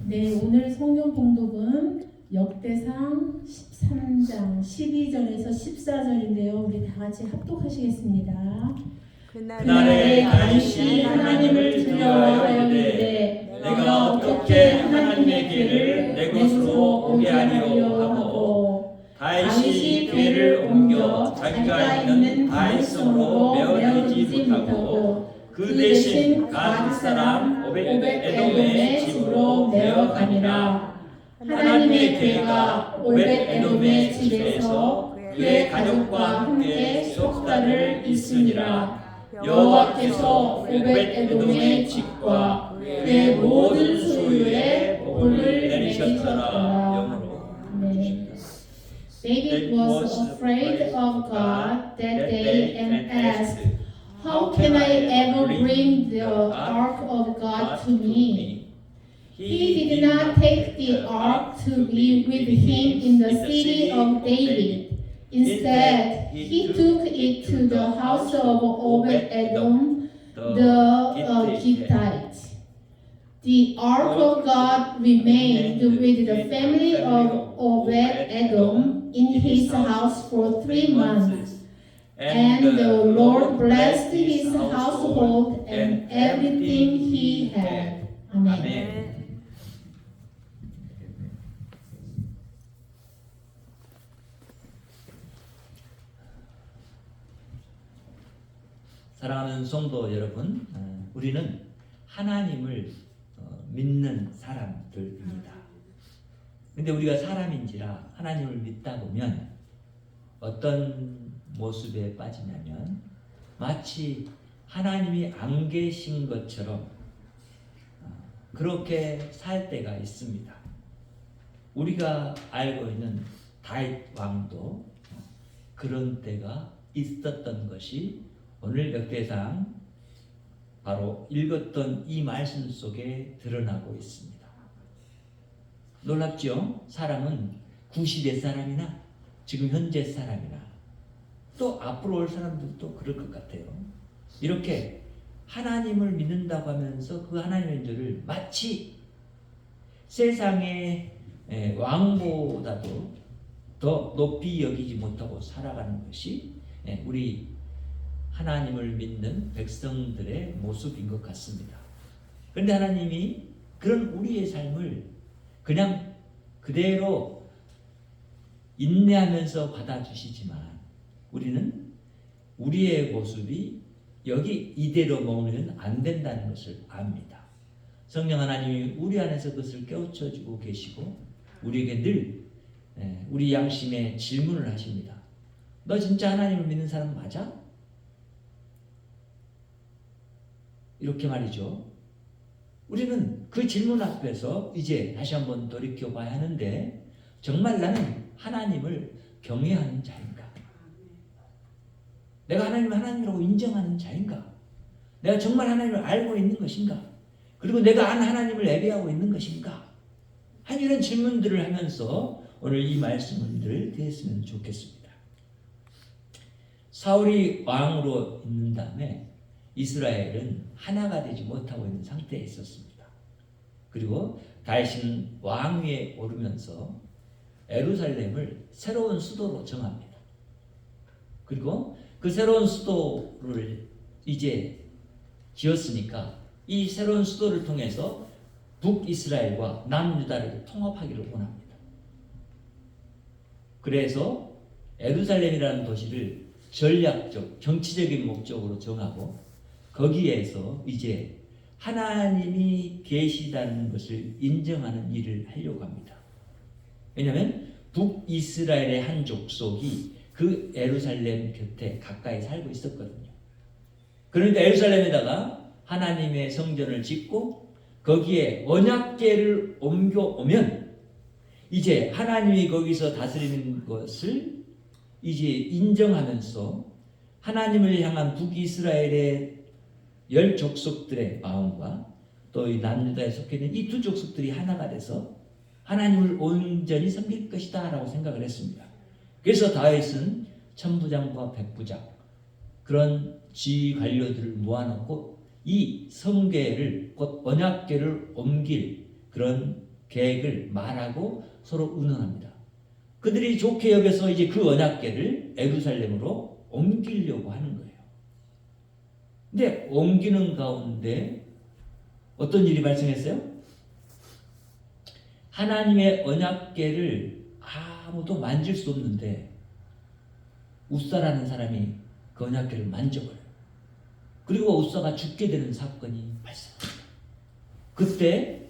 네, 오늘 성경 봉독은 역대상 13장 12절에서 14절인데요. 우리 다 같이 합독하시겠습니다. 그날에 다윗이 하나님을 두려워하였는데 내가 어떻게 하나님의 길을 내 것으로 오게 하리요 하고 다윗이 길을 옮겨 자기가 있는 다윗성으로 메어들이지 못하고 그 대신 가드 사람 오벳에돔의 집으로 메어가니라. 하나님의 괴가 오벳에돔의 집에서 그의 가족과 함께 석 달을 있으니라. 여호와께서 오벳에돔의 집과 그의 모든 소유에 복을 내리셨더라. 영어로 네. David was afraid of God that day and asked, "How can I ever bring the ark of God to me?" He did not take the ark to be with him in the city of David. Instead, he took it to the house of Obed-Edom, the Gittite. The ark of God remained with the family of Obed-Edom in his house for 3 months. And the Lord blessed his household and everything he had. Amen. 사랑하는 성도 여러분, 우리는 하나님을 믿는 사람들입니다. 근데 우리가 사람인지라 하나님을 믿다 보면 어떤 모습에 빠지냐면 마치 하나님이 안 계신 것처럼 그렇게 살 때가 있습니다. 우리가 알고 있는 다윗 왕도 그런 때가 있었던 것이 오늘 역대상 바로 읽었던 이 말씀 속에 드러나고 있습니다. 놀랍죠? 사람은 구시대 사람이나 지금 현재 사람이나 또 앞으로 올 사람들도 그럴 것 같아요. 이렇게 하나님을 믿는다고 하면서 그 하나님의 인들을 마치 세상의 왕보다도 더 높이 여기지 못하고 살아가는 것이 우리 하나님을 믿는 백성들의 모습인 것 같습니다. 그런데 하나님이 그런 우리의 삶을 그냥 그대로 인내하면서 받아주시지만 우리는 우리의 모습이 여기 이대로 머무르면 안 된다는 것을 압니다. 성령 하나님이 우리 안에서 그것을 깨우쳐주고 계시고 우리에게 늘 우리 양심에 질문을 하십니다. 너 진짜 하나님을 믿는 사람 맞아? 이렇게 말이죠. 우리는 그 질문 앞에서 이제 다시 한번 돌이켜 봐야 하는데 정말 나는 하나님을 경외하는 자인가? 내가 하나님을 하나님이라고 인정하는 자인가? 내가 정말 하나님을 알고 있는 것인가? 그리고 내가 아는 하나님을 예배하고 있는 것인가? 한 이런 질문들을 하면서 오늘 이 말씀을 드렸으면 좋겠습니다. 사울이 왕으로 있는 다음에 이스라엘은 하나가 되지 못하고 있는 상태에 있었습니다. 그리고 다윗은 왕위에 오르면서 예루살렘을 새로운 수도로 정합니다. 그리고 그 새로운 수도를 이제 지었으니까 이 새로운 수도를 통해서 북이스라엘과 남유다를 통합하기를 원합니다. 그래서 예루살렘이라는 도시를 전략적, 정치적인 목적으로 정하고 거기에서 이제 하나님이 계시다는 것을 인정하는 일을 하려고 합니다. 왜냐하면 북이스라엘의 한 족속이 그 예루살렘 곁에 가까이 살고 있었거든요. 그러니까 예루살렘에다가 하나님의 성전을 짓고 거기에 언약궤를 옮겨오면 이제 하나님이 거기서 다스리는 것을 이제 인정하면서 하나님을 향한 북이스라엘의 10족속들의 마음과 또 이 남유다에 속해 있는 이 두 족속들이 하나가 돼서 하나님을 온전히 섬길 것이다 라고 생각을 했습니다. 그래서 다윗은 천부장과 백부장 그런 지휘 관료들을 모아놓고 이 성궤를 곧 언약궤를 옮길 그런 계획을 말하고 서로 의논합니다. 그들이 좋게 여겨서 이제 그 언약궤를 예루살렘으로 옮기려고 하는 거예요. 근데 옮기는 가운데 어떤 일이 발생했어요? 하나님의 언약궤를 아무도 만질 수 없는데 웃사라는 사람이 그 언약궤를 만져버려요. 그리고 웃사가 죽게 되는 사건이 발생합니다. 그때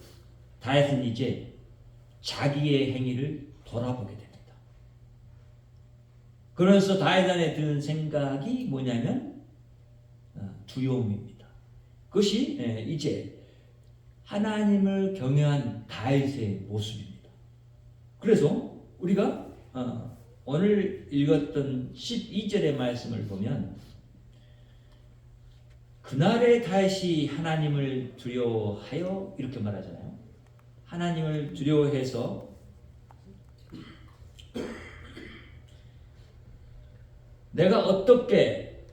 다윗은 이제 자기의 행위를 돌아보게 됩니다. 그래서 다윗 안에 드는 생각이 뭐냐면 두려움입니다. 그것이 이제 하나님을 경외한 다윗의 모습입니다. 그래서 우리가 오늘 읽었던 12절의 말씀을 보면 그날의 다윗이 하나님을 두려워하여 이렇게 말하잖아요. 하나님을 두려워해서 내가 어떻게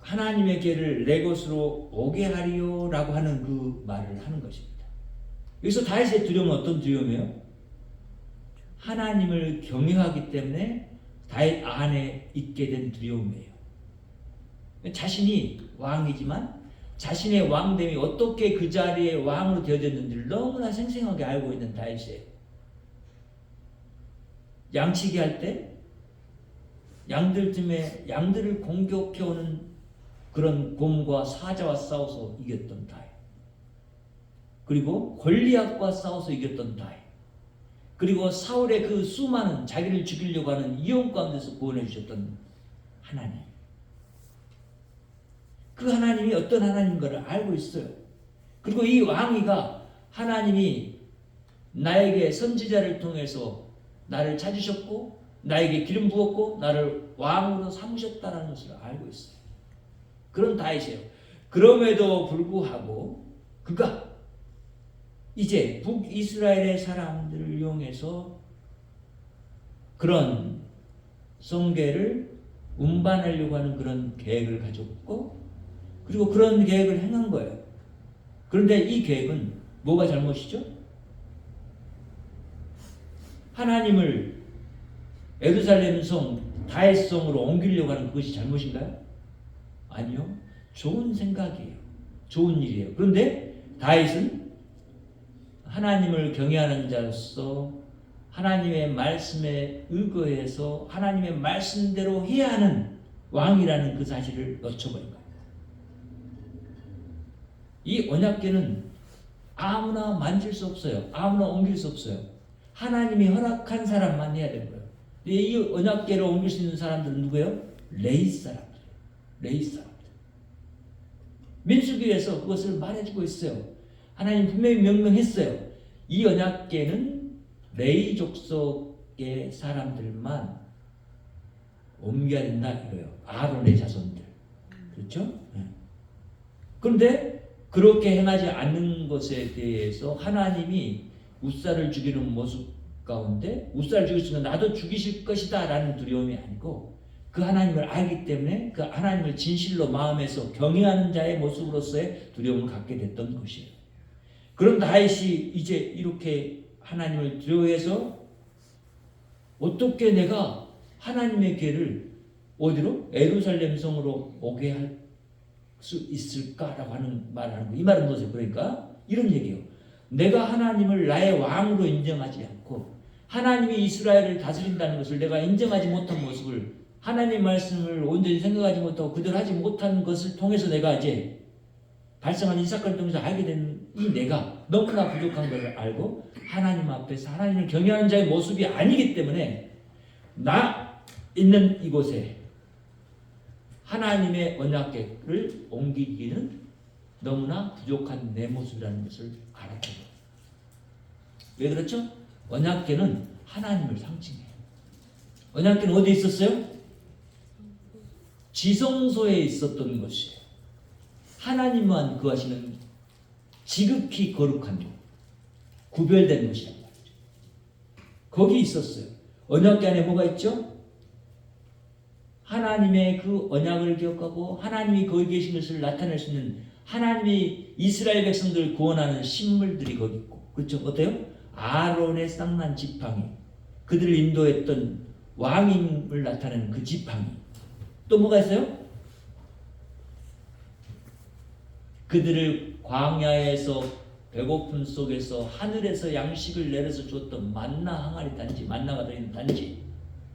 하나님의 길을 내 것으로 오게 하리요 라고 하는 그 말을 하는 것입니다. 여기서 다윗의 두려움은 어떤 두려움이에요? 하나님을 경외하기 때문에 다윗 안에 있게 된 두려움이에요. 자신이 왕이지만 자신의 왕됨이 어떻게 그 자리에 왕으로 되어졌는지를 너무나 생생하게 알고 있는 다윗이에요. 양치기 할 때 양들 틈에 양들을 공격해오는 그런 곰과 사자와 싸워서 이겼던 다윗. 그리고 골리앗과 싸워서 이겼던 다윗. 그리고 사울의 그 수많은 자기를 죽이려고 하는 이용 가운데서 구원해 주셨던 하나님. 그 하나님이 어떤 하나님인가를 알고 있어요. 그리고 이 왕위가 하나님이 나에게 선지자를 통해서 나를 찾으셨고 나에게 기름 부었고 나를 왕으로 삼으셨다는 것을 알고 있어요. 그런 다윗이에요. 그럼에도 불구하고 그가 이제 북이스라엘의 사람들을 이용해서 그런 성궤를 운반하려고 하는 그런 계획을 가졌고 그리고 그런 계획을 행한 거예요. 그런데 이 계획은 뭐가 잘못이죠? 하나님을 예루살렘 성 다윗 성으로 옮기려고 하는 그것이 잘못인가요? 아니요. 좋은 생각이에요. 좋은 일이에요. 그런데 다윗은 하나님을 경외하는 자로서 하나님의 말씀에 의거해서 하나님의 말씀대로 해야 하는 왕이라는 그 사실을 놓쳐버린 거예요. 이 언약궤는 아무나 만질 수 없어요. 아무나 옮길 수 없어요. 하나님이 허락한 사람만 해야 되는 거예요. 이 언약궤를 옮길 수 있는 사람들은 누구예요? 레위 사람들이에요. 레위 사람들. 민수기에서 그것을 말해주고 있어요. 하나님 분명히 명령했어요. 이 언약궤는 레위 족속의 사람들만 옮겨야 된다 이거예요. 아론의 자손들. 그렇죠? 네. 그런데 그렇게 행하지 않는 것에 대해서 하나님이 웃사를 죽이는 모습 가운데 웃사를 죽이시면 나도 죽이실 것이다 라는 두려움이 아니고 그 하나님을 알기 때문에 그 하나님을 진실로 마음에서 경외하는 자의 모습으로서의 두려움을 갖게 됐던 것이에요. 그런 다윗이 이제 이렇게 하나님을 두려워해서 어떻게 내가 하나님의 궤를 어디로? 예루살렘 성으로 오게 할 수 있을까라고 하는 말을 하는 거예요. 이 말은 무엇이에요? 그러니까 이런 얘기예요. 내가 하나님을 나의 왕으로 인정하지 않고 하나님이 이스라엘을 다스린다는 것을 내가 인정하지 못한 모습을 하나님의 말씀을 온전히 생각하지 못하고 그대로 하지 못한 것을 통해서 내가 이제 발생한 이 사건을 통해서 알게 된 이 내가 너무나 부족한 것을 알고 하나님 앞에서 하나님을 경외하는 자의 모습이 아니기 때문에 나 있는 이곳에 하나님의 언약궤를 옮기기는 너무나 부족한 내 모습이라는 것을 알았던 거예요. 왜 그렇죠? 언약궤는 하나님을 상징해요. 언약궤는 어디에 있었어요? 지성소에 있었던 것이에요. 하나님만 거하시는 지극히 거룩한 곳, 구별된 곳이란 말이죠. 거기 있었어요. 언약궤 안에 뭐가 있죠? 하나님의 그 언약을 기억하고 하나님이 거기 계신 것을 나타낼 수 있는 하나님이 이스라엘 백성들을 구원하는 신물들이 거기 있고 그렇죠? 어때요? 아론의 쌍난 지팡이, 그들을 인도했던 왕임을 나타내는 그 지팡이. 또 뭐가 있어요? 그들을 광야에서 배고픔 속에서 하늘에서 양식을 내려서 주었던 만나 항아리 단지, 만나가 들어있는 단지.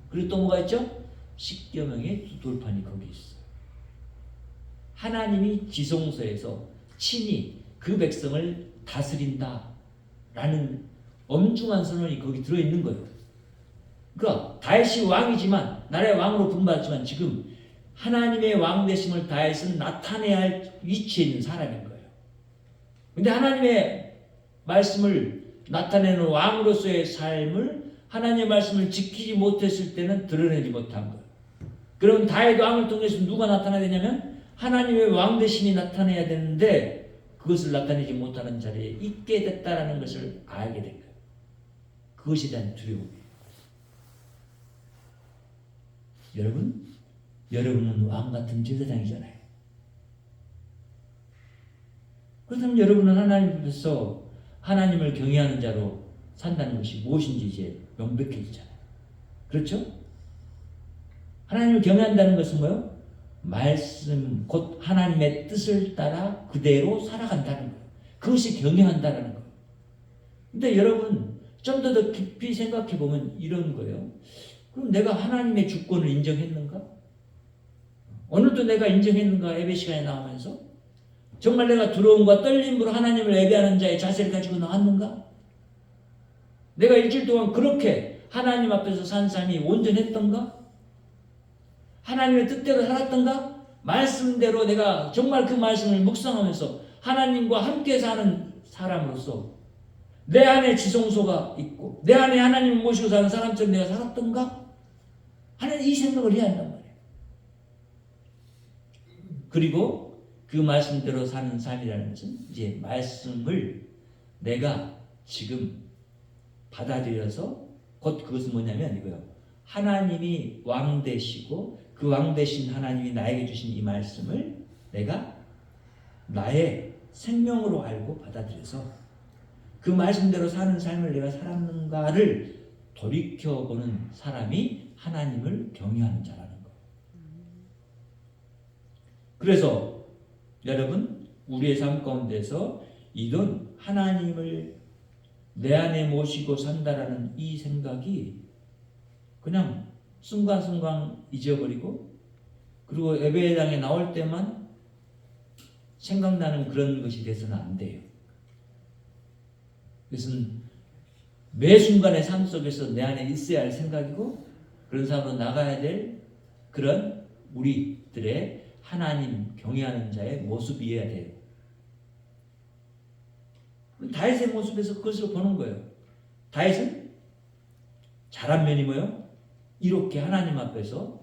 그리고 또 뭐가 있죠? 10여 명의 돌판이 거기 있어요. 하나님이 지성소에서 친히 그 백성을 다스린다 라는 엄중한 선언이 거기 들어있는 거예요. 그러니까 다윗이 왕이지만, 나라의 왕으로 부름받았지만 지금 하나님의 왕 되심을 다윗은 나타내야 할 위치에 있는 사람인 거예요. 근데 하나님의 말씀을 나타내는 왕으로서의 삶을, 하나님의 말씀을 지키지 못했을 때는 드러내지 못한 거예요. 그럼 다윗 왕을 통해서 누가 나타나야 되냐면 하나님의 왕 되심이 나타내야 되는데 그것을 나타내지 못하는 자리에 있게 됐다라는 것을 알게 된 거예요. 그것에 대한 두려움이에요. 여러분은 왕 같은 제사장이잖아요. 그렇다면 여러분은 하나님 앞에서 하나님을 경외하는 자로 산다는 것이 무엇인지 이제 명백해지잖아요. 그렇죠? 하나님을 경외한다는 것은 뭐예요? 말씀, 곧 하나님의 뜻을 따라 그대로 살아간다는 거예요. 그것이 경외한다는 거예요. 근데 여러분 좀 더 깊이 생각해 보면 이런 거예요. 그럼 내가 하나님의 주권을 인정했는가? 오늘도 내가 인정했는가? 예배 시간에 나오면서 정말 내가 두려움과 떨림으로 하나님을 예배하는 자의 자세를 가지고 나왔는가? 내가 일주일 동안 그렇게 하나님 앞에서 산 삶이 온전했던가? 하나님의 뜻대로 살았던가? 말씀대로 내가 정말 그 말씀을 묵상하면서 하나님과 함께 사는 사람으로서 내 안에 지성소가 있고 내 안에 하나님을 모시고 사는 사람처럼 내가 살았던가? 하나님 이 생각을 해야 한단 말이에요. 그리고 그 말씀대로 사는 삶이라는 것은 이제 말씀을 내가 지금 받아들여서 곧 그것은 뭐냐면 이거요. 하나님이 왕 되시고 그 왕 되신 하나님이 나에게 주신 이 말씀을 내가 나의 생명으로 알고 받아들여서 그 말씀대로 사는 삶을 내가 살았는가를 돌이켜보는 사람이 하나님을 경외하는 자라는 거예요. 그래서 여러분 우리의 삶 가운데서 이런 하나님을 내 안에 모시고 산다라는 이 생각이 그냥 순간순간 잊어버리고 그리고 예배당에 나올 때만 생각나는 그런 것이 돼서는 안 돼요. 그것은 매 순간의 삶 속에서 내 안에 있어야 할 생각이고 그런 사람으로 나가야 될 그런 우리들의 하나님 경외하는 자의 모습이어야 돼요. 다윗의 모습에서 그것을 보는 거예요. 다윗은 잘한 면이 뭐예요? 이렇게 하나님 앞에서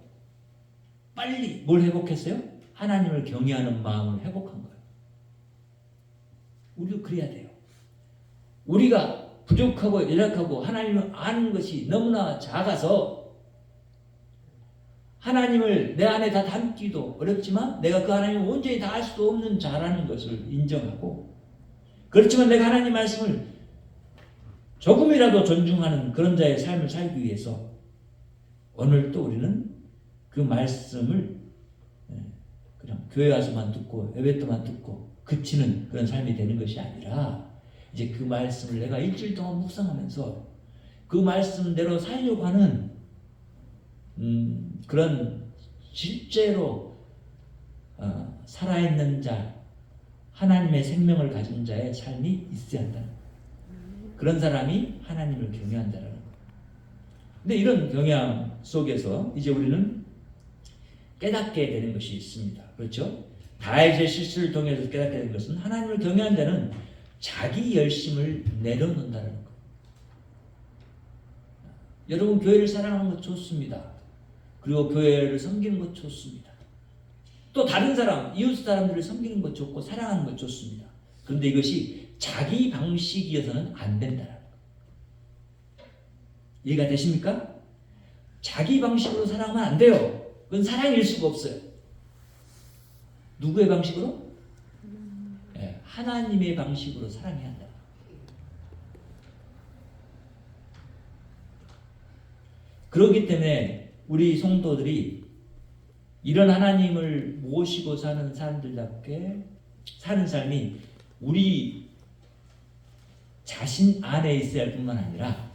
빨리 뭘 회복했어요? 하나님을 경외하는 마음을 회복한 거예요. 우리도 그래야 돼요. 우리가 부족하고 연약하고 하나님을 아는 것이 너무나 작아서 하나님을 내 안에 다 담기도 어렵지만 내가 그 하나님을 온전히 다 알 수도 없는 자라는 것을 인정하고 그렇지만 내가 하나님 말씀을 조금이라도 존중하는 그런 자의 삶을 살기 위해서 오늘 또 우리는 그 말씀을 그냥 교회 와서만 듣고 예배 때만 듣고 그치는 그런 삶이 되는 것이 아니라 이제 그 말씀을 내가 일주일 동안 묵상하면서 그 말씀대로 살려고 하는 그런 실제로 살아있는 자, 하나님의 생명을 가진 자의 삶이 있어야 한다는 거예요. 그런 사람이 하나님을 경외한다는 거예요. 근데 이런 경외함 속에서 이제 우리는 깨닫게 되는 것이 있습니다. 그렇죠? 다윗의 실수를 통해서 깨닫게 되는 것은 하나님을 경외한 자는 자기 열심을 내려놓는다는 것. 여러분 교회를 사랑하는 것 좋습니다. 그리고 교회를 섬기는 것 좋습니다. 또 다른 사람, 이웃 사람들을 섬기는 것 좋고 사랑하는 것 좋습니다. 그런데 이것이 자기 방식이어서는 안 된다는 것. 이해가 되십니까? 자기 방식으로 사랑하면 안 돼요. 그건 사랑일 수가 없어요. 누구의 방식으로? 하나님의 방식으로 사랑해야 한다. 그렇기 때문에 우리 성도들이 이런 하나님을 모시고 사는 사람들답게 사는 삶이 우리 자신 안에 있어야 할 뿐만 아니라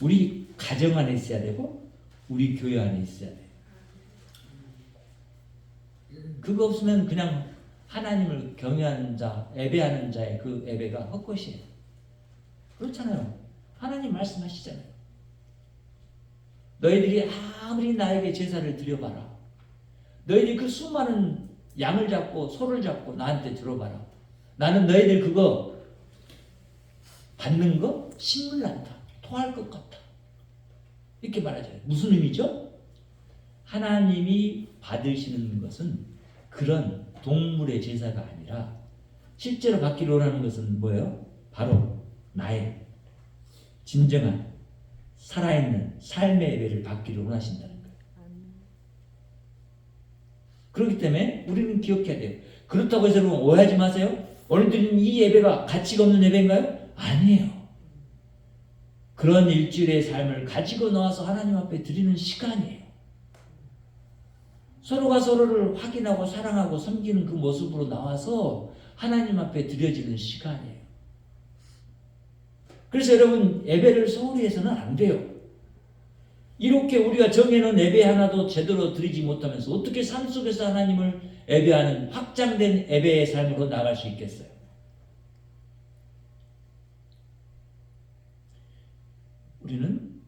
우리 가정 안에 있어야 되고 우리 교회 안에 있어야 돼요. 그거 없으면 그냥 하나님을 경외하는 자, 예배하는 자의 그 예배가 헛것이에요. 그렇잖아요. 하나님 말씀하시잖아요. 너희들이 아무리 나에게 제사를 드려봐라. 너희들이 그 수많은 양을 잡고 소를 잡고 나한테 들어봐라. 나는 너희들 그거 받는 거 신물 난다. 토할 것 같다. 이렇게 말하잖아요. 무슨 의미죠? 하나님이 받으시는 것은 그런 동물의 제사가 아니라 실제로 받기로 원하는 것은 뭐예요? 바로 나의 진정한 살아있는 삶의 예배를 받기를 원하신다는 거예요. 그렇기 때문에 우리는 기억해야 돼요. 그렇다고 해서 여러분 오해하지 마세요. 오늘들은 이 예배가 가치가 없는 예배인가요? 아니에요. 그런 일주일의 삶을 가지고 나와서 하나님 앞에 드리는 시간이에요. 서로가 서로를 확인하고 사랑하고 섬기는 그 모습으로 나와서 하나님 앞에 드려지는 시간이에요. 그래서 여러분 예배를 소홀히 해서는 안 돼요. 이렇게 우리가 정해놓은 예배 하나도 제대로 드리지 못하면서 어떻게 삶 속에서 하나님을 예배하는 확장된 예배의 삶으로 나갈 수 있겠어요? 우리는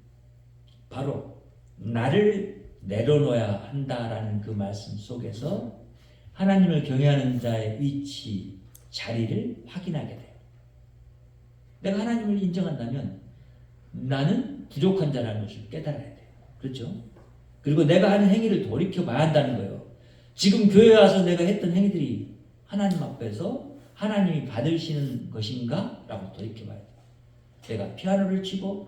바로 나를 내려놓아야 한다라는 그 말씀 속에서 하나님을 경외하는 자의 위치, 자리를 확인하게 돼요. 내가 하나님을 인정한다면 나는 부족한 자라는 것을 깨달아야 돼요. 그렇죠? 그리고 내가 하는 행위를 돌이켜봐야 한다는 거예요. 지금 교회에 와서 내가 했던 행위들이 하나님 앞에서 하나님이 받으시는 것인가? 라고 돌이켜봐야 돼요. 내가 피아노를 치고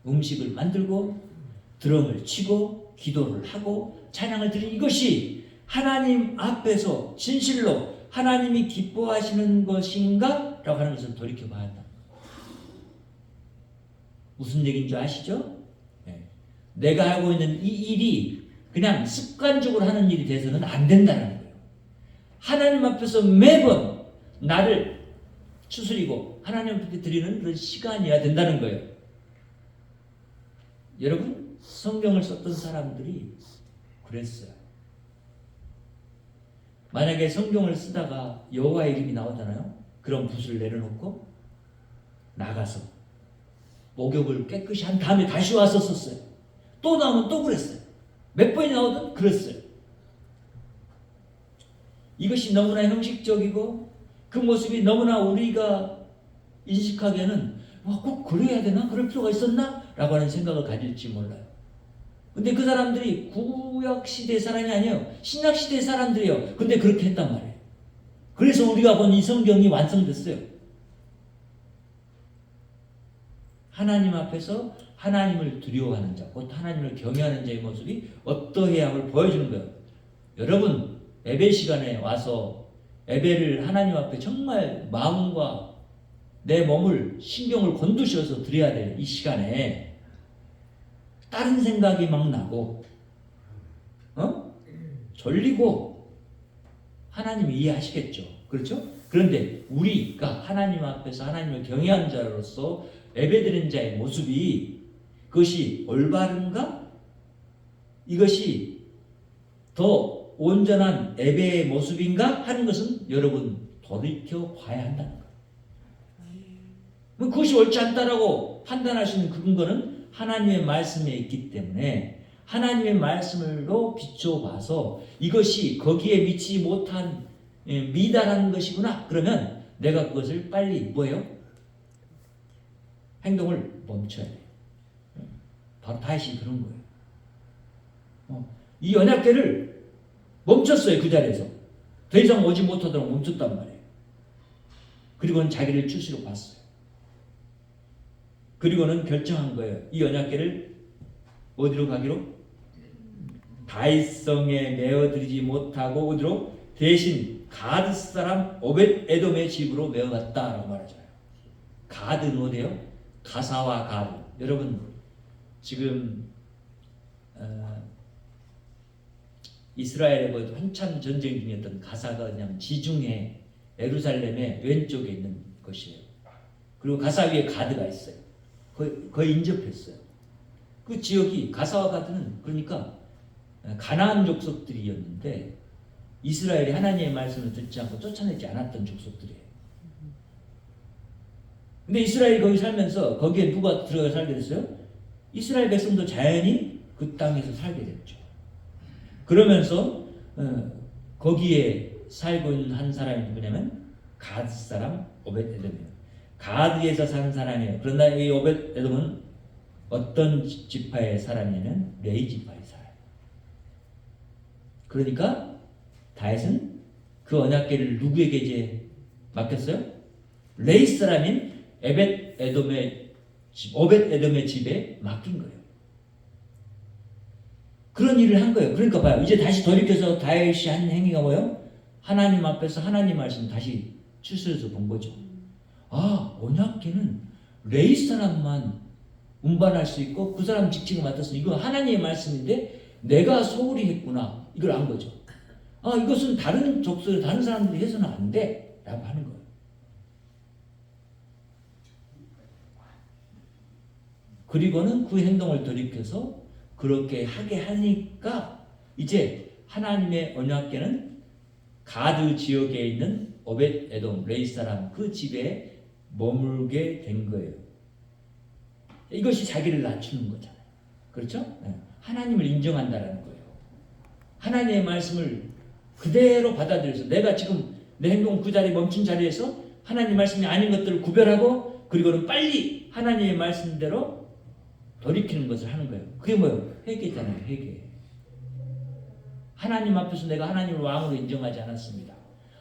음식을 만들고 드럼을 치고 기도를 하고 찬양을 드리는 이것이 하나님 앞에서 진실로 하나님이 기뻐하시는 것인가? 라고 하는 것을 돌이켜봐야 한다. 무슨 얘기인지 아시죠? 네. 내가 하고 있는 이 일이 그냥 습관적으로 하는 일이 돼서는 안 된다는 거예요. 하나님 앞에서 매번 나를 추스리고 하나님 앞에 드리는 그런 시간이어야 된다는 거예요. 여러분, 성경을 썼던 사람들이 그랬어요. 만약에 성경을 쓰다가 여호와의 이름이 나오잖아요. 그런 붓을 내려놓고 나가서 목욕을 깨끗이 한 다음에 다시 와서 썼어요. 또 나오면 또 그랬어요. 몇 번이 나오든 그랬어요. 이것이 너무나 형식적이고 그 모습이 너무나 우리가 인식하기에는 꼭 그래야 되나? 그럴 필요가 있었나? 라고 하는 생각을 가질지 몰라요. 근데 그 사람들이 구약시대 사람이 아니에요. 신약시대 사람들이에요. 근데 그렇게 했단 말이에요. 그래서 우리가 본 이 성경이 완성됐어요. 하나님 앞에서 하나님을 두려워하는 자, 곧 하나님을 경외하는 자의 모습이 어떠해야 함을 보여주는 거예요. 여러분, 예배 시간에 와서 예배를 하나님 앞에 정말 마음과 내 몸을 신경을 곤두셔서 드려야 돼요. 이 시간에 다른 생각이 막 나고 졸리고 하나님이 이해하시겠죠. 그렇죠? 그런데 우리가 하나님 앞에서 하나님을 경외하는 자로서 예배드리는 자의 모습이 그것이 올바른가? 이것이 더 온전한 예배의 모습인가? 하는 것은 여러분 돌이켜 봐야 한다는 거예요. 그것이 옳지 않다라고 판단할 수 있는 그 근거는 하나님의 말씀에 있기 때문에 하나님의 말씀으로 비춰봐서 이것이 거기에 미치지 못한 미달한 것이구나. 그러면 내가 그것을 빨리 뭐예요? 행동을 멈춰야 돼요. 바로 다윗이 그런 거예요. 이 언약궤를 멈췄어요. 그 자리에서. 더 이상 오지 못하도록 멈췄단 말이에요. 그리고는 자기를 추스려 봤어요. 그리고는 결정한 거예요. 이 언약궤를 어디로 가기로? 다윗성에 메어들이지 못하고 어디로? 대신 가드 사람 오벳 에돔의 집으로 메어갔다라고 말하잖아요. 가드는 어디예요? 가사와 가드. 여러분 지금 이스라엘의 한참 전쟁 중이었던 가사가 그냥 지중해 예루살렘의 왼쪽에 있는 것이에요. 그리고 가사 위에 가드가 있어요. 거의 인접했어요. 그 지역이 가사와 가드는 그러니까 가나안 족속들이었는데 이스라엘이 하나님의 말씀을 듣지 않고 쫓아내지 않았던 족속들이에요. 근데 이스라엘이 거기 살면서 거기에 누가 들어가 살게 됐어요? 이스라엘 백성도 자연히 그 땅에서 살게 됐죠. 그러면서 거기에 살고 있는 한 사람이 누구냐면 가드 사람 오벳에돔이에요. 가드에서 사는 사람이에요. 그러나 이 오벳에돔은 어떤 지파의 사람이냐면 레위 지파의 사람. 그러니까 다윗은 그 언약궤를 누구에게 이제 맡겼어요? 레위 사람인 오벳에돔의 집에 맡긴 거예요. 그런 일을 한 거예요. 그러니까 봐요. 이제 다시 돌이켜서 다윗이 한 행위가 뭐예요? 하나님 앞에서 하나님 말씀 다시 추스려서 본 거죠. 아, 언약궤는 레위 사람만 운반할 수 있고 그 사람 직책을 맡았으니 이거 하나님의 말씀인데 내가 소홀히 했구나. 이걸 안 거죠. 아, 이것은 다른 족속, 다른 사람들이 해서는 안 돼. 라고 하는 거예요. 그리고는 그 행동을 돌이켜서 그렇게 하게 하니까 이제 하나님의 언약궤는 가드 지역에 있는 오벳에돔 레위 사람 그 집에 머물게 된 거예요. 이것이 자기를 낮추는 거잖아요. 그렇죠? 하나님을 인정한다라는 거예요. 하나님의 말씀을 그대로 받아들여서 내가 지금 내 행동 그 자리에 멈춘 자리에서 하나님 말씀이 아닌 것들을 구별하고 그리고는 빨리 하나님의 말씀대로 돌이키는 것을 하는 거예요. 그게 뭐예요? 회개잖아요. 회개. 하나님 앞에서 내가 하나님을 왕으로 인정하지 않았습니다.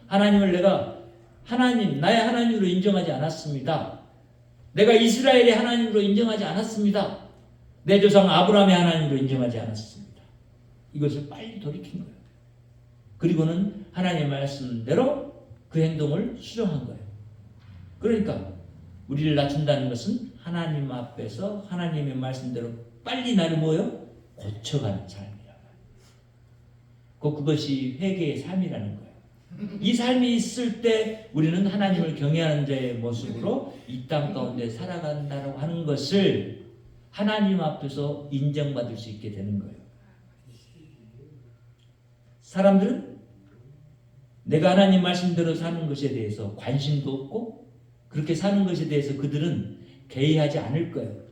하나님을 내가 나의 하나님으로 인정하지 않았습니다. 내가 이스라엘의 하나님으로 인정하지 않았습니다. 내 조상 아브라함의 하나님으로 인정하지 않았습니다. 이것을 빨리 돌이킨 거예요. 그리고는 하나님의 말씀대로 그 행동을 수정한 거예요. 그러니까 우리를 낮춘다는 것은 하나님 앞에서 하나님의 말씀대로 빨리 나를 뭐요? 고쳐가는 삶이라고. 그것이 회개의 삶이라는 거예요. 이 삶이 있을 때 우리는 하나님을 경외하는 자의 모습으로 이 땅 가운데 살아간다고 하는 것을 하나님 앞에서 인정받을 수 있게 되는 거예요. 사람들은 내가 하나님 말씀대로 사는 것에 대해서 관심도 없고 그렇게 사는 것에 대해서 그들은 개의하지 않을 거예요.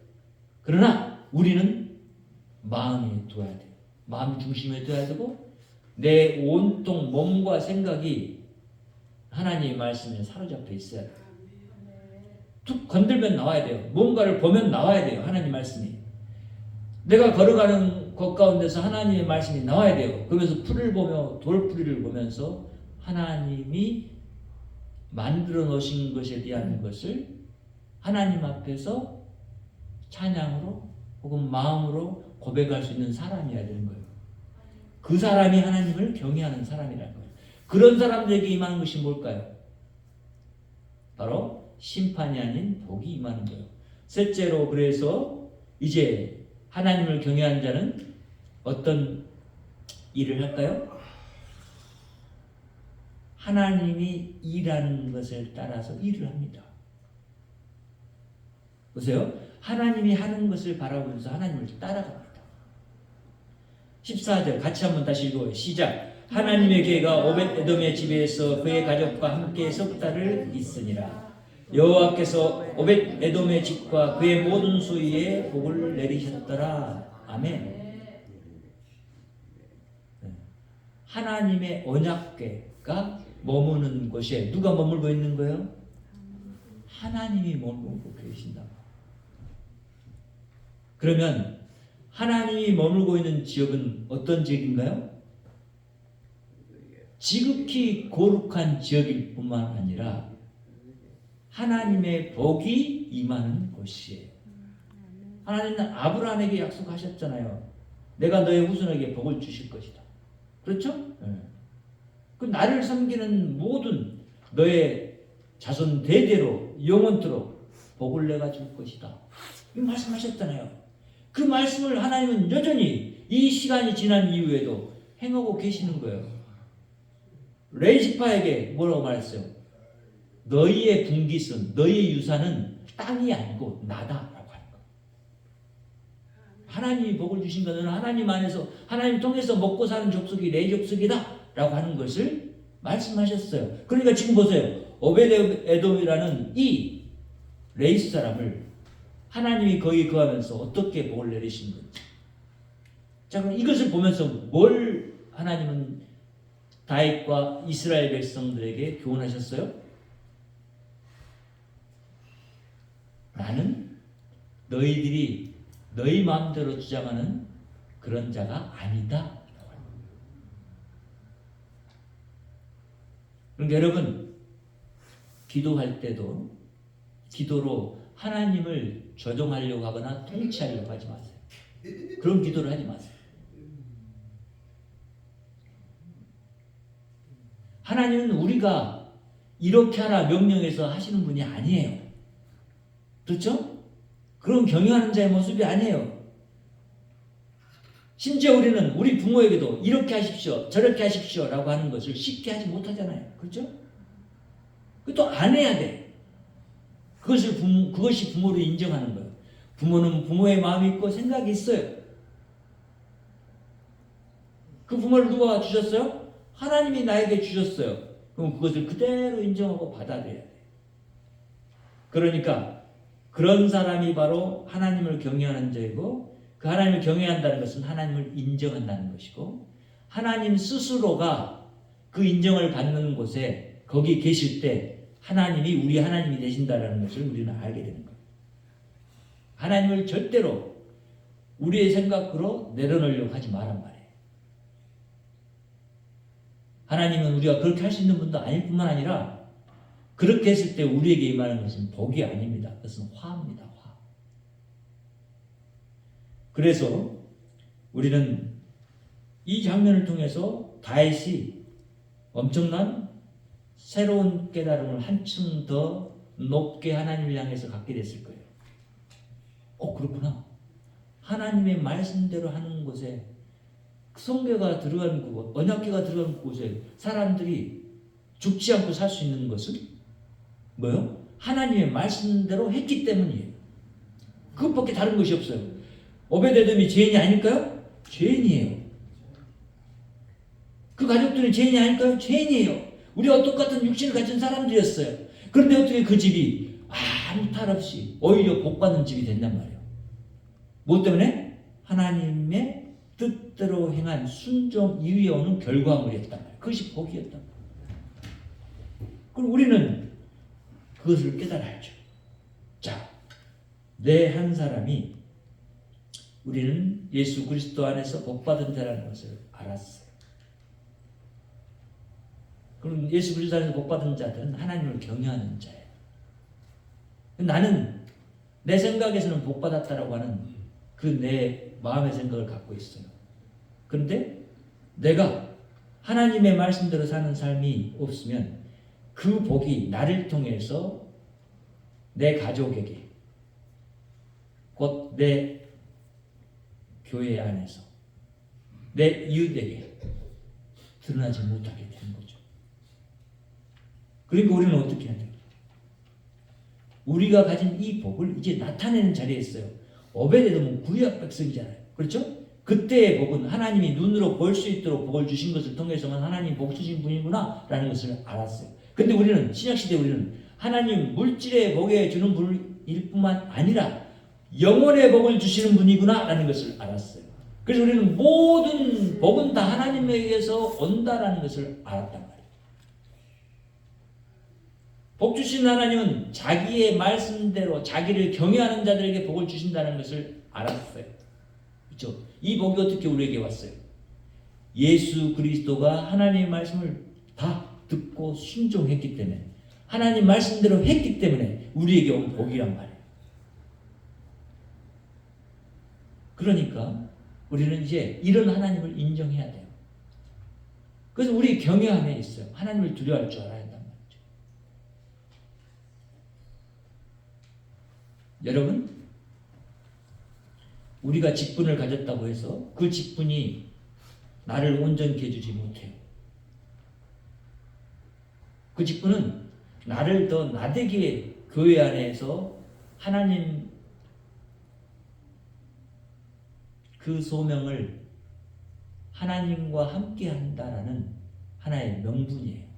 그러나 우리는 마음에 둬야 돼요. 마음 중심에 둬야 되고 내 온통 몸과 생각이 하나님의 말씀에 사로잡혀 있어야 돼요. 툭 건들면 나와야 돼요. 뭔가를 보면 나와야 돼요. 하나님 말씀이. 내가 걸어가는 것 가운데서 하나님의 말씀이 나와야 돼요. 그러면서 풀을 보며 돌풀이를 보면서 하나님이 만들어 놓으신 것에 대한 것을 하나님 앞에서 찬양으로 혹은 마음으로 고백할 수 있는 사람이어야 되는 거예요. 그 사람이 하나님을 경외하는 사람이라는 거예요. 그런 사람들에게 임하는 것이 뭘까요? 바로 심판이 아닌 복이 임하는 거예요. 셋째로 그래서 이제 하나님을 경외하는 자는 어떤 일을 할까요? 하나님이 일하는 것을 따라서 일을 합니다. 보세요. 하나님이 하는 것을 바라보면서 하나님을 따라갑니다. 14절 같이 한번 다시 읽어요. 시작. 하나님의 계가 오벳에돔의 집에서 그의 가족과 함께 석 달을 있으니라. 여호와께서 오벳에돔의 집과 그의 모든 소유에 복을 내리셨더라. 아멘. 하나님의 언약궤가 머무는 곳에 누가 머물고 있는 거예요? 하나님이 머물고 계신다. 그러면 하나님이 머물고 있는 지역은 어떤 지역인가요? 지극히 거룩한 지역일 뿐만 아니라 하나님의 복이 임하는 곳이에요. 하나님은 아브라함에게 약속하셨잖아요. 내가 너의 후손에게 복을 주실 것이다. 그렇죠? 그 나를 섬기는 모든 너의 자손 대대로 영원토록 복을 내가 줄 것이다. 이 말씀하셨잖아요. 그 말씀을 하나님은 여전히 이 시간이 지난 이후에도 행하고 계시는 거예요. 레이시파에게 뭐라고 말했어요? 너희의 분깃은, 너희의 유산은 땅이 아니고 나다라고 하는 거예요. 하나님이 복을 주신 것은 하나님 안에서, 하나님 통해서 먹고 사는 족속이 내 족속이다 라고 하는 것을 말씀하셨어요. 그러니까 지금 보세요. 오베드에돔이라는 이 레이스 사람을 하나님이 거기 거하면서 어떻게 복을 내리신 건지. 자, 그럼 이것을 보면서 뭘 하나님은 다윗과 이스라엘 백성들에게 교훈하셨어요? 나는 너희들이 너희 마음대로 주장하는 그런 자가 아니다. 그러니까 여러분, 기도할 때도 기도로 하나님을 조종하려고 하거나 통치하려고 하지 마세요. 그런 기도를 하지 마세요. 하나님은 우리가 이렇게 하라 명령해서 하시는 분이 아니에요. 그렇죠? 그런 경영하는 자의 모습이 아니에요. 심지어 우리는 우리 부모에게도 이렇게 하십시오, 저렇게 하십시오 라고 하는 것을 쉽게 하지 못하잖아요. 그렇죠? 또 안 해야 돼. 그것이 부모로 인정하는 거예요. 부모는 부모의 마음이 있고 생각이 있어요. 그 부모를 누가 주셨어요? 하나님이 나에게 주셨어요. 그럼 그것을 그대로 인정하고 받아들여야 돼요. 그러니까 그런 사람이 바로 하나님을 경외하는 자이고, 그 하나님을 경외한다는 것은 하나님을 인정한다는 것이고, 하나님 스스로가 그 인정을 받는 곳에 거기 계실 때 하나님이 우리 하나님이 되신다는 것을 우리는 알게 되는 거예요. 하나님을 절대로 우리의 생각으로 내려놓으려고 하지 말란 말이에요. 하나님은 우리가 그렇게 할 수 있는 분도 아닐 뿐만 아니라 그렇게 했을 때 우리에게 임하는 것은 복이 아닙니다. 그것은 화입니다. 화. 그래서 우리는 이 장면을 통해서 다윗이 엄청난 새로운 깨달음을 한층 더 높게 하나님을 향해서 갖게 됐을 거예요. 그렇구나. 하나님의 말씀대로 하는 곳에, 성계가 들어간 곳, 언약궤가 들어간 곳에 사람들이 죽지 않고 살 수 있는 것은 뭐요? 하나님의 말씀대로 했기 때문이에요. 그것밖에 다른 것이 없어요. 오베데돔이 죄인이 아닐까요? 죄인이에요. 그 가족들이 죄인이 아닐까요? 죄인이에요. 우리와 똑같은 육신을 가진 사람들이었어요. 그런데 어떻게 그 집이 아무 탈 없이 오히려 복받는 집이 된단 말이에요. 무엇 때문에? 하나님의 뜻대로 행한 순종 이후에 오는 결과물이었단 말이에요. 그것이 복이었단 말이에요. 그럼 우리는 그것을 깨달아야죠. 자, 내 한 사람이, 우리는 예수 그리스도 안에서 복받은 자라는 것을 알았어요. 그럼 예수 그리스도 안에서 복받은 자들은 하나님을 경외하는 자예요. 나는 내 생각에서는 복받았다라고 하는 그 내 마음의 생각을 갖고 있어요. 그런데 내가 하나님의 말씀대로 사는 삶이 없으면 그 복이 나를 통해서 내 가족에게, 곧 내 교회 안에서 내 이웃에게 드러나지 못하게 되는 거죠. 그러니까 우리는 어떻게 해야 돼요? 우리가 가진 이 복을 이제 나타내는 자리에 있어요. 오베데돔은 구약 백성이잖아요. 그렇죠? 그때의 복은 하나님이 눈으로 볼 수 있도록 복을 주신 것을 통해서만 하나님이 복 주신 분이구나 라는 것을 알았어요. 근데 우리는 신약시대 우리는 하나님 물질의 복에 주는 분일 뿐만 아니라 영혼의 복을 주시는 분이구나 라는 것을 알았어요. 그래서 우리는 모든 복은 다 하나님에게서 온다라는 것을 알았단 말이에요. 복 주신 하나님은 자기의 말씀대로 자기를 경외하는 자들에게 복을 주신다는 것을 알았어요. 그렇죠? 이 복이 어떻게 우리에게 왔어요? 예수 그리스도가 하나님의 말씀을 다 듣고 순종했기 때문에, 하나님 말씀대로 했기 때문에 우리에게 온 복이란 말이에요. 그러니까 우리는 이제 이런 하나님을 인정해야 돼요. 그래서 우리 경외 안에 있어요. 하나님을 두려워할 줄 알아야 한단 말이죠. 여러분, 우리가 직분을 가졌다고 해서 그 직분이 나를 온전케 해주지 못해요. 그 직분은 나를 더 나되게 교회 안에서 하나님 그 소명을 하나님과 함께 한다라는 하나의 명분이에요.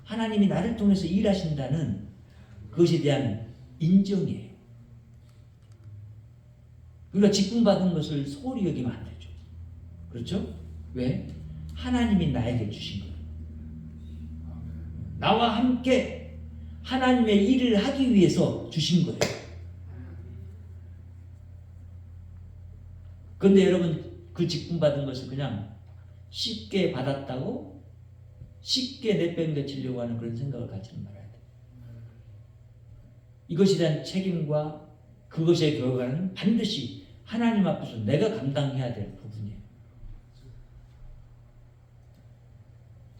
하나님이 나를 통해서 일하신다는 그것에 대한 인정이에요. 우리가 직분 받은 것을 소홀히 여기면 안 되죠. 그렇죠? 왜? 하나님이 나에게 주신 거예요. 나와 함께 하나님의 일을 하기 위해서 주신 거예요. 그런데 여러분 그 직분 받은 것을 그냥 쉽게 받았다고 쉽게 내팽개치려고 하는 그런 생각을 갖지는 말아야 돼요. 이것에 대한 책임과 그것의 결과는 반드시 하나님 앞에서 내가 감당해야 될 부분이에요.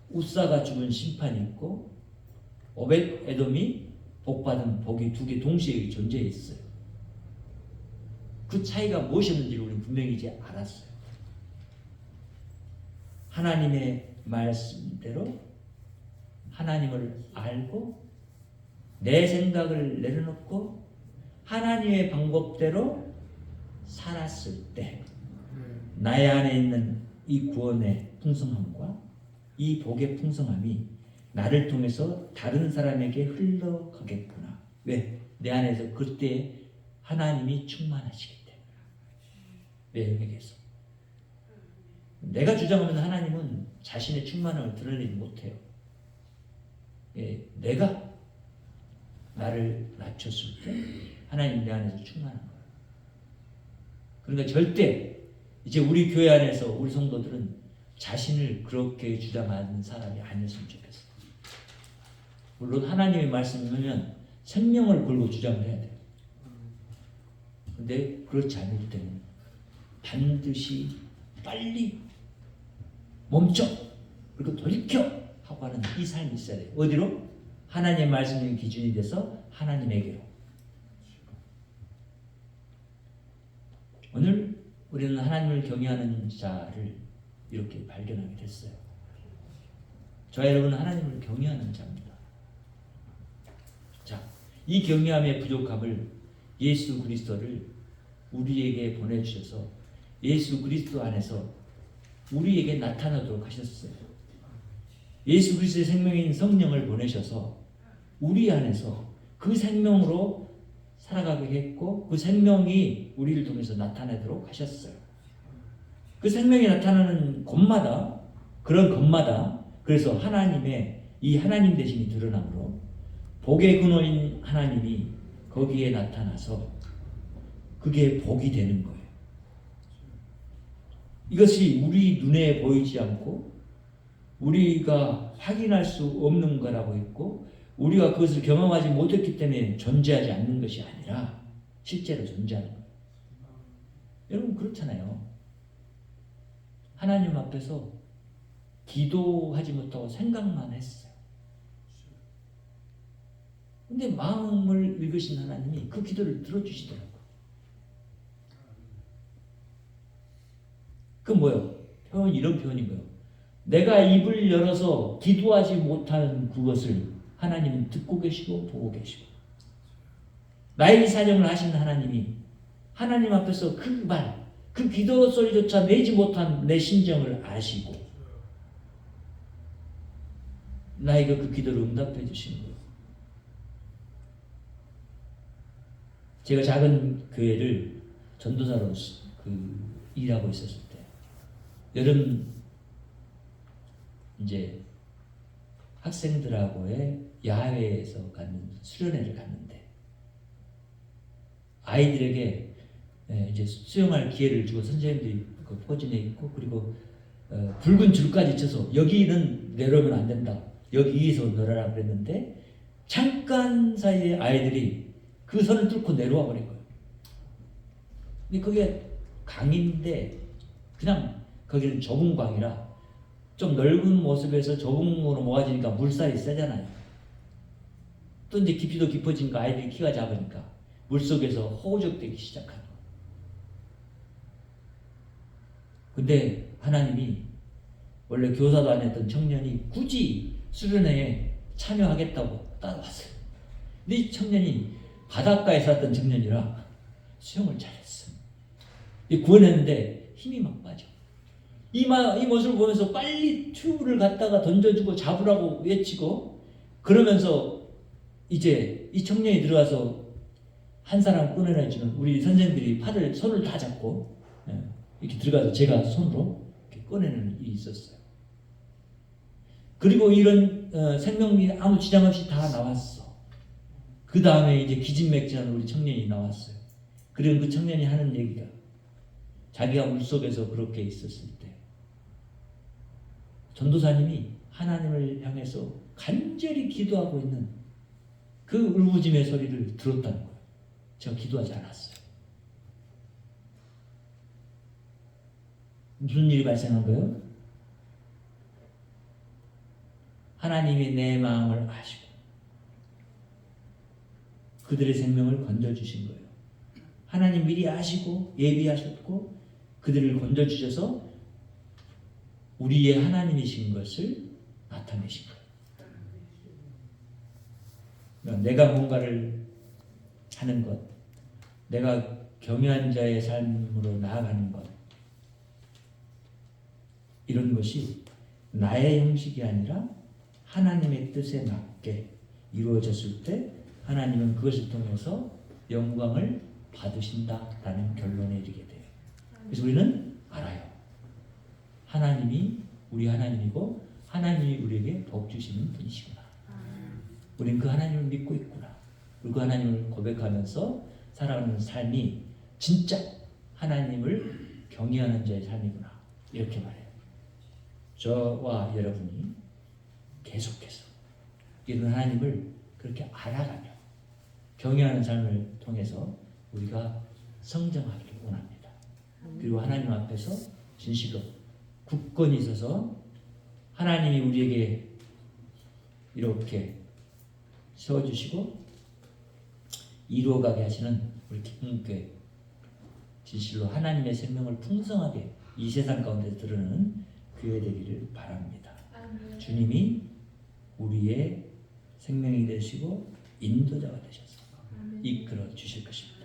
우사가 죽은 심판이 있고 오벳 에돔이 복받은 복이 두 개 동시에 존재해 있어요. 그 차이가 무엇이었는지를 우리는 분명히 이제 알았어요. 하나님의 말씀대로 하나님을 알고 내 생각을 내려놓고 하나님의 방법대로 살았을 때 나의 안에 있는 이 구원의 풍성함과 이 복의 풍성함이 나를 통해서 다른 사람에게 흘러가겠구나. 왜? 내 안에서 그때 하나님이 충만하시기 때문에. 내 영역에서. 내가 주장하면 하나님은 자신의 충만함을 드러내지 못해요. 예, 내가 나를 낮췄을 때 하나님 내 안에서 충만한 거예요. 그러니까 절대 이제 우리 교회 안에서 우리 성도들은 자신을 그렇게 주장하는 사람이 아니었으면 좋겠어요. 물론 하나님의 말씀이면 생명을 걸고 주장을 해야 돼요. 근데 그렇지 않을 때는 반드시 빨리 멈춰 그리고 돌이켜 하고 하는 이 삶이 있어야 돼요. 어디로? 하나님의 말씀이 기준이 돼서 하나님에게로. 오늘 우리는 하나님을 경외하는 자를 이렇게 발견하게 됐어요. 저와 여러분은 하나님을 경외하는 자입니다. 자, 이 경외함의 부족함을 예수 그리스도를 우리에게 보내주셔서 예수 그리스도 안에서 우리에게 나타나도록 하셨어요. 예수 그리스도의 생명인 성령을 보내셔서 우리 안에서 그 생명으로 살아가게 했고 그 생명이 우리를 통해서 나타나도록 하셨어요. 그 생명이 나타나는 곳마다 그런 것마다 그래서 하나님의 이 하나님 되심이 드러나므로 복의 근원인 하나님이 거기에 나타나서 그게 복이 되는 거예요. 이것이 우리 눈에 보이지 않고 우리가 확인할 수 없는 거라고 했고 우리가 그것을 경험하지 못했기 때문에 존재하지 않는 것이 아니라 실제로 존재하는 거예요. 여러분 그렇잖아요. 하나님 앞에서 기도하지 못하고 생각만 했어요. 근데 마음을 읽으신 하나님이 그 기도를 들어주시더라고요. 그 뭐예요? 이런 표현인 거예요. 내가 입을 열어서 기도하지 못하는 그것을 하나님은 듣고 계시고 보고 계시고 나의 사정을 하신 하나님이 하나님 앞에서 그 기도 소리조차 내지 못한 내 심정을 아시고 나에게 그 기도를 응답해 주시는 거예요. 제가 작은 교회를 전도사로 일하고 있었을 때 여름 이제 학생들하고의 야외에서 가는 수련회를 갔는데 아이들에게 이제 수영할 기회를 주고 선생님들이 그 포진해 있고 그리고 붉은 줄까지 쳐서 여기는 내려오면 안 된다. 여기 위에서 놀아라 그랬는데 잠깐 사이에 아이들이 그 선을 뚫고 내려와 버린 거예요. 근데 그게 강인데 그냥 거기는 좁은 강이라 좀 넓은 모습에서 좁은으로 모아지니까 물살이 세잖아요. 또 이제 깊이도 깊어지니까 아이들이 키가 작으니까 물속에서 허우적대기 시작한 거예요. 근데 하나님이 원래 교사도 안 했던 청년이 굳이 수련회에 참여하겠다고 따라왔어요. 근데 이 청년이 바닷가에 살았던 청년이라 수영을 잘했어. 구원했는데 힘이 막 빠져. 이 모습을 보면서 빨리 튜브를 갖다가 던져주고 잡으라고 외치고, 그러면서 이제 이 청년이 들어가서 한 사람 꺼내주는 우리 선생들이 손을 다 잡고 이렇게 들어가서 제가 손으로 이렇게 꺼내는 일이 있었어요. 그리고 이런 생명이 아무 지장 없이 다 나왔어. 그 다음에 이제 기진맥진한 우리 청년이 나왔어요. 그리고 그 청년이 하는 얘기가, 자기가 물속에서 그렇게 있었을 때 전도사님이 하나님을 향해서 간절히 기도하고 있는 그 울부짖음의 소리를 들었다는 거예요. 제가 기도하지 않았어요. 무슨 일이 발생한 거예요? 하나님이 내 마음을 아시고 그들의 생명을 건져주신 거예요. 하나님 미리 아시고 예비하셨고 그들을 건져주셔서 우리의 하나님이신 것을 나타내신 거예요. 그러니까 내가 뭔가를 하는 것, 내가 경외한 자의 삶으로 나아가는 것, 이런 것이 나의 형식이 아니라 하나님의 뜻에 맞게 이루어졌을 때 하나님은 그것을 통해서 영광을 받으신다라는 결론에 이르게 돼요. 그래서 우리는 알아요. 하나님이 우리 하나님이고 하나님이 우리에게 복 주시는 분이시구나. 우리는 그 하나님을 믿고 있구나. 그리고 그 하나님을 고백하면서 살아가는 삶이 진짜 하나님을 경외하는 자의 삶이구나. 이렇게 말해요. 저와 여러분이 계속해서 이런 하나님을 그렇게 알아가며 경외하는 삶을 통해서 우리가 성장하기를 원합니다. 그리고 하나님 앞에서 진실로 굳건히 있어서 하나님이 우리에게 이렇게 세워주시고 이루어가게 하시는 우리 기쁨교회, 진실로 하나님의 생명을 풍성하게 이 세상 가운데 드러내는 교회 되기를 바랍니다. 주님이 우리의 생명이 되시고 인도자가 되셔서 이끌어 주실 것입니다.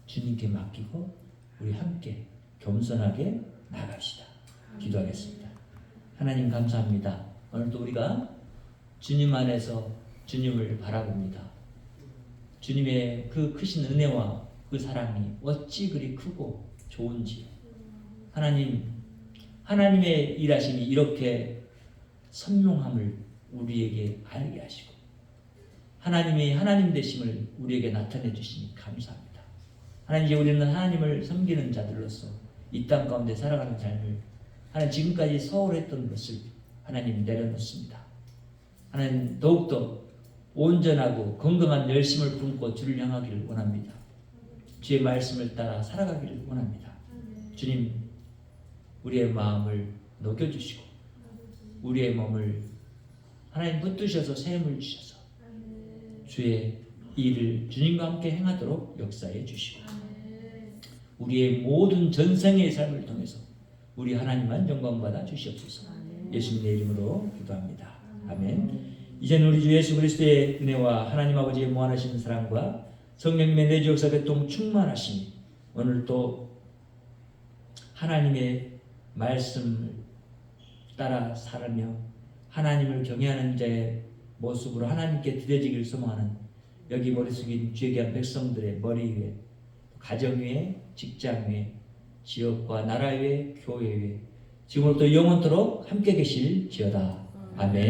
주님께 맡기고 우리 함께 겸손하게 나갑시다. 기도하겠습니다. 하나님 감사합니다. 오늘도 우리가 주님 안에서 주님을 바라봅니다. 주님의 그 크신 은혜와 그 사랑이 어찌 그리 크고 좋은지, 하나님의 일하심이 이렇게 선명함을 우리에게 알게 하시고 하나님의 하나님 되심을 우리에게 나타내 주시니 감사합니다. 하나님, 이제 우리는 하나님을 섬기는 자들로서 이 땅 가운데 살아가는 삶을 하나님 지금까지 소홀했던 것을 하나님 내려놓습니다. 하나님 더욱더 온전하고 건강한 열심을 품고 주를 향하기를 원합니다. 주의 말씀을 따라 살아가기를 원합니다. 주님, 우리의 마음을 녹여주시고 우리의 몸을 하나님 붙드셔서 샘을 주셔서 주의 일을 주님과 함께 행하도록 역사해 주시고 우리의 모든 전생의 삶을 통해서 우리 하나님만 영광받아 주시옵소서. 예수님의 이름으로 기도합니다. 아멘. 이제는 우리 주 예수 그리스도의 은혜와 하나님 아버지의 무한하신 사랑과 성령님의 내주 역사 교통 충만하심이 오늘 또 하나님의 말씀을 따라 살으며 하나님을 경외하는 자의 모습으로 하나님께 드려지기를 소망하는 여기 머리 숙인 주의 귀한 백성들의 머리 위에, 가정 위에, 직장 위에, 지역과 나라 위에, 교회 위에 지금부터 영원토록 함께 계실지어다. 아멘.